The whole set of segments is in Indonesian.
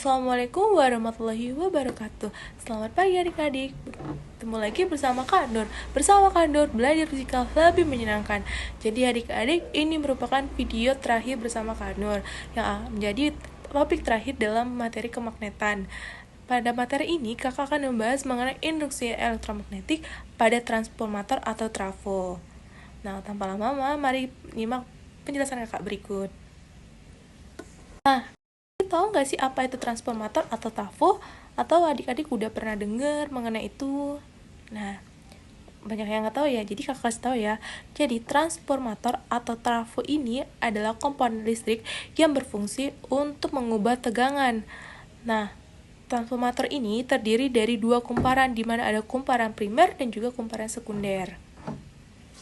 Assalamualaikum warahmatullahi wabarakatuh. Selamat pagi adik-adik. Ketemu lagi bersama Kak Nur. Bersama Kak Nur, belajar fisika lebih menyenangkan. Jadi adik-adik, ini merupakan video terakhir bersama Kak Nur yang menjadi topik terakhir dalam materi kemagnetan. Pada materi ini, kakak akan membahas mengenai induksi elektromagnetik pada transformator atau trafo. Nah, tanpa lama-lama, mari nyimak penjelasan kakak berikut. Nah, tahu nggak sih apa itu transformator atau trafo? Atau adik-adik udah pernah dengar mengenai itu? Nah, banyak yang nggak tahu ya, jadi kakak kasih tahu ya. Jadi transformator atau trafo ini adalah komponen listrik yang berfungsi untuk mengubah tegangan. Nah, transformator ini terdiri dari dua kumparan, di mana ada kumparan primer dan juga kumparan sekunder.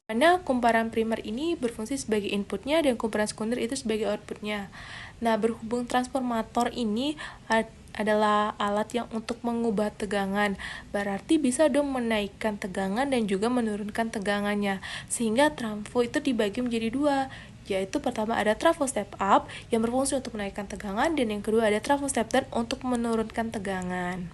Mana kumparan primer ini berfungsi sebagai inputnya dan kumparan sekunder itu sebagai outputnya. Nah, berhubung transformator ini adalah alat yang untuk mengubah tegangan, berarti bisa dong menaikkan tegangan dan juga menurunkan tegangannya, sehingga trafo itu dibagi menjadi dua, yaitu pertama ada trafo step up yang berfungsi untuk menaikkan tegangan, dan yang kedua ada trafo step down untuk menurunkan tegangan.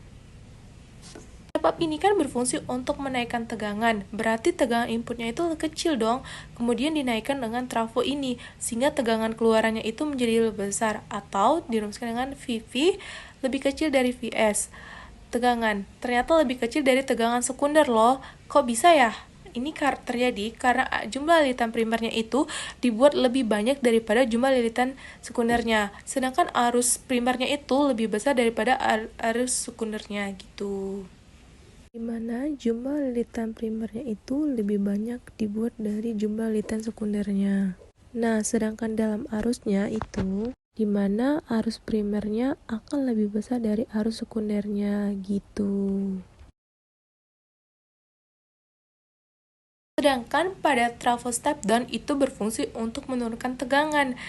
Step up ini kan berfungsi untuk menaikkan tegangan, berarti tegangan inputnya itu kecil dong, kemudian dinaikkan dengan trafo ini, sehingga tegangan keluarannya itu menjadi lebih besar, atau dirumuskan dengan VV lebih kecil dari VS. Tegangan ternyata lebih kecil dari tegangan sekunder loh. Kok bisa ya? Ini terjadi karena jumlah lilitan primernya itu dibuat lebih banyak daripada jumlah lilitan sekundernya, sedangkan arus primernya itu lebih besar daripada arus sekundernya gitu. Dimana jumlah lilitan primernya itu lebih banyak dibuat dari jumlah lilitan sekundernya. Nah, sedangkan dalam arusnya itu, dimana arus primernya akan lebih besar dari arus sekundernya gitu. Sedangkan pada trafo step down itu berfungsi untuk menurunkan tegangan,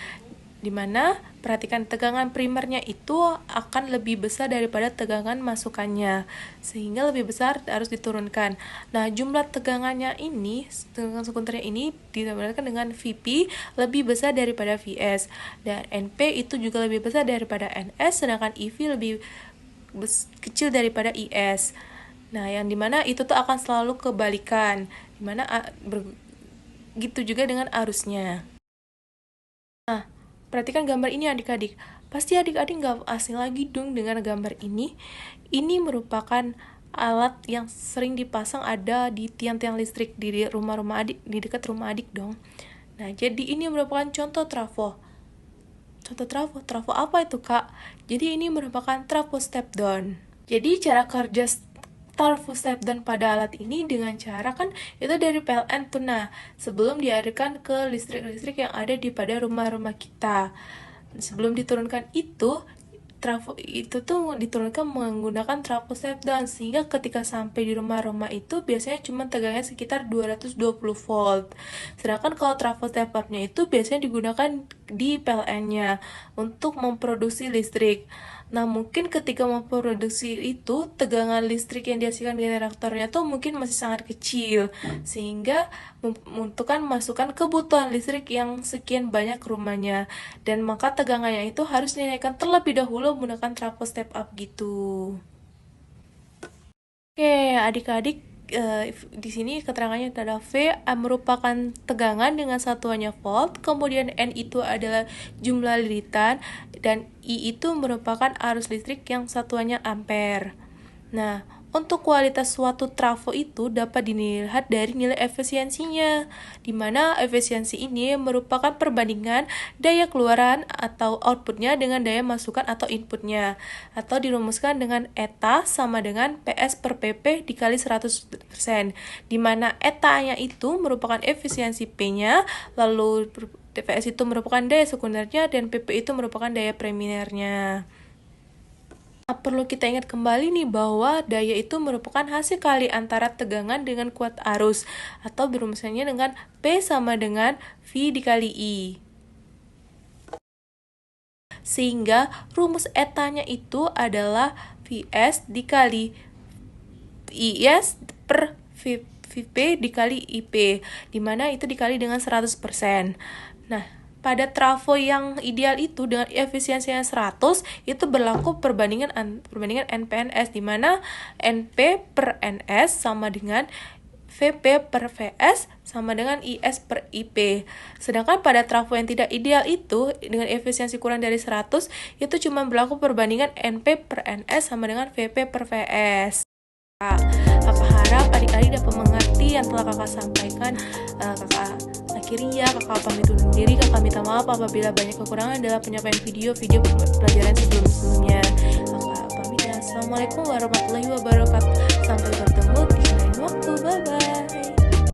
dimana perhatikan tegangan primernya itu akan lebih besar daripada tegangan masukannya, sehingga lebih besar harus diturunkan. Nah, jumlah tegangannya ini, tegangan sekundernya ini ditambahkan dengan VP lebih besar daripada VS, dan NP itu juga lebih besar daripada NS, sedangkan IV lebih kecil daripada IS. Nah, yang dimana itu tuh akan selalu kebalikan, dimana gitu juga dengan arusnya. Nah, perhatikan gambar ini adik-adik. Pasti adik-adik nggak asing lagi dong dengan gambar ini. Ini merupakan alat yang sering dipasang ada di tiang-tiang listrik di rumah-rumah adik, di dekat rumah adik dong. Nah, jadi ini merupakan contoh trafo. Trafo apa itu, Kak? Jadi ini merupakan trafo step down. Jadi cara kerja trafo step down pada alat ini dengan cara kan itu dari PLN tuh. Nah, sebelum dialirkan ke listrik-listrik yang ada di pada rumah-rumah kita. Sebelum diturunkan itu, trafo itu tuh diturunkan menggunakan trafo step down, sehingga ketika sampai di rumah-rumah itu biasanya cuma tegangannya sekitar 220 volt. Sedangkan kalau trafo step up-nya itu biasanya digunakan di PLN-nya untuk memproduksi listrik. Nah, mungkin ketika memproduksi itu, tegangan listrik yang dihasilkan generatornya tuh mungkin masih sangat kecil, sehingga membutuhkan masukan kebutuhan listrik yang sekian banyak rumahnya, dan maka tegangannya itu harus dinaikkan terlebih dahulu menggunakan trafo step up gitu. Oke, adik-adik, di sini keterangannya adalah V merupakan tegangan dengan satuannya volt, kemudian N itu adalah jumlah lilitan, dan I itu merupakan arus listrik yang satuannya ampere. Nah, untuk kualitas suatu trafo itu dapat dilihat dari nilai efisiensinya, di mana efisiensi ini merupakan perbandingan daya keluaran atau outputnya dengan daya masukan atau inputnya, atau dirumuskan dengan eta sama dengan PS per PP dikali 100%, di mana eta-nya itu merupakan efisiensi P-nya, lalu PS itu merupakan daya sekundernya, dan PP itu merupakan daya primernya. Nah, perlu kita ingat kembali nih bahwa daya itu merupakan hasil kali antara tegangan dengan kuat arus, atau berumuskannya dengan P sama dengan V dikali I. Sehingga rumus etanya itu adalah Vs dikali IS per VP dikali IP, dimana itu dikali dengan 100%. Nah, pada trafo yang ideal itu dengan efisiensinya 100 itu berlaku perbandingan NPNS, di mana NP per NS sama dengan VP per VS sama dengan IS per IP. Sedangkan pada trafo yang tidak ideal itu dengan efisiensi kurang dari 100 itu cuma berlaku perbandingan NP per NS sama dengan VP per VS. Kakak harap adik-adik dapat mengerti yang telah kakak sampaikan. Kakak akhiri ya, kakak pamit undur diri. Kakak minta maaf apabila banyak kekurangan dalam penyampaian video pelajaran sebelumnya. Kakak pamit ya. Assalamualaikum warahmatullahi wabarakatuh. Sampai bertemu di lain waktu. Bye bye.